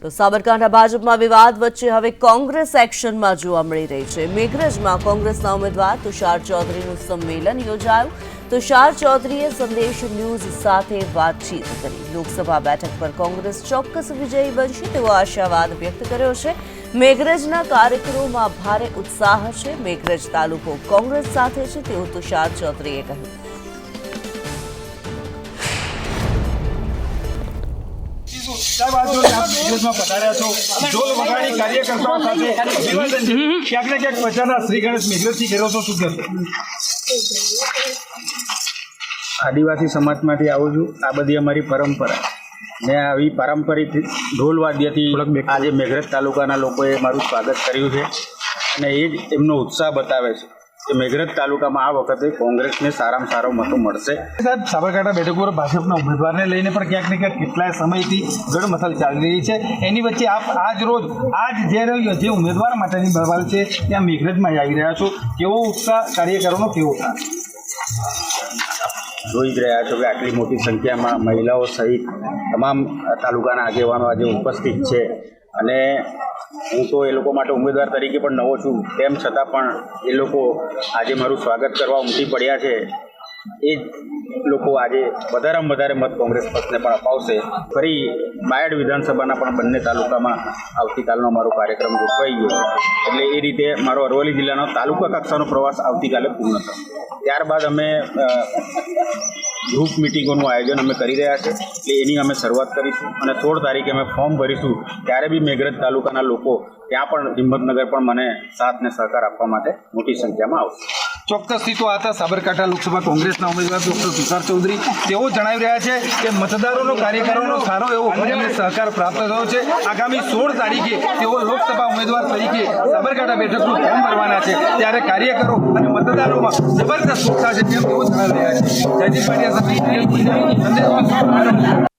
તો સાબરકાંઠા ભાજપમાં વિવાદ વચ્ચે હવે કોંગ્રેસ એક્શનમાં જોવા મળી રહી છે। મેઘરજમાં કોંગ્રેસના ઉમેદવાર તુષાર ચૌધરીનું સંમેલન યોજાયું। તુષાર ચૌધરીએ સંદેશ ન્યૂઝ સાથે વાતચીત કરી। લોકસભા બેઠક પર કોંગ્રેસ ચોક્કસ વિજયી બનશે તેવો આશાવાદ વ્યક્ત કર્યો છે। મેઘરજના કાર્યકરોમાં ભારે ઉત્સાહ છે। મેઘરજ તાલુકો કોંગ્રેસ સાથે છે તેવું તુષાર ચૌધરીએ કહ્યું। સાહેબ આપ મેઘરજમાં પધાર્યા છો, ઢોલ વગાડી કાર્યકર્તાઓ સાથે અભિવાદન છે, ક્યાંક ને ક્યાંક પ્રચારના શ્રી ગણેશ મેઘરજથી કર્યો છો, શું કહેશો? આદિવાસી સમાજમાંથી આવું છું। આ બધી અમારી પરંપરા ને આવી પારંપરિક ઢોલ વાદ્યથી આજે મેઘરજ તાલુકાના લોકોએ મારું સ્વાગત કર્યું છે અને એ જ એમનો ઉત્સાહ બતાવે છે કે મેઘરજ તાલુકામાં આ વખતે કોંગ્રેસને સારામાં સારો મતો મળશે। સાહેબ સાબરકાંઠા બેઠક પર ભાજપના ઉમેદવારને લઈને પણ ક્યાંક ને ક્યાંક કેટલાય સમયથી ગડમથલ ચાલી રહી છે। એની વચ્ચે આપ જે ઉમેદવાર માટેની બવાલ છે ત્યાં મેઘરજમાં આવી રહ્યા છો, કેવો ઉત્સાહ કાર્યકરોનો કેવો થાય? જોઈ જ રહ્યા છો કે આટલી મોટી સંખ્યામાં મહિલાઓ સહિત તમામ તાલુકાના આગેવાનો આજે ઉપસ્થિત છે અને હું તો એ લોકો માટે ઉમેદવાર તરીકે પણ નવો છું, તેમ છતાં પણ એ લોકો આજે મારું સ્વાગત કરવા ઉમટી પડ્યા છે। એ જ લોકો આજે વધારેમાં વધારે મત કોંગ્રેસ પક્ષને પણ અપાવશે। ફરી બાયડ વિધાનસભાના પણ બંને તાલુકામાં આવતીકાલનો મારો કાર્યક્રમ ગોઠવાઈ ગયો, એટલે એ રીતે મારો અરવલ્લી જિલ્લાનો તાલુકા કક્ષાનો પ્રવાસ આવતીકાલે પૂર્ણ થશે। ત્યારબાદ અમે ગ્રુપ મિટિંગોનું આયોજન અમે કરી રહ્યા છે, એટલે એની અમે શરૂઆત કરીશું અને 16 તારીખે અમે ફોર્મ ભરીશું। ત્યારે બી મેઘરજ તાલુકાના લોકો ત્યાં પણ હિંમતનગર પણ મને સાથ ને સહકાર આપવા માટે મોટી સંખ્યામાં આવશે। ચોક્કસથી તો આ હતા સાબરકાંઠા લોકસભા કોંગ્રેસના ઉમેદવાર ડૉક્ટર તુષાર ચૌધરી। તેઓ જણાવી રહ્યા છે કે મતદારોનો કાર્યકરોનો સારો એવો તેમને સહકાર પ્રાપ્ત થયો છે। આગામી 16 તારીખે તેઓ લોકસભા ઉમેદવાર તરીકે સાબરકાંઠા બેઠકનું ફોર્મ ભરવાના છે, ત્યારે કાર્યકરો અને મતદારોમાં જબરદસ્ત ઉત્સાહ છે તેમ તેઓ જણાવી રહ્યા છે। જયદીપ પાટિયા સાથે સંદેશ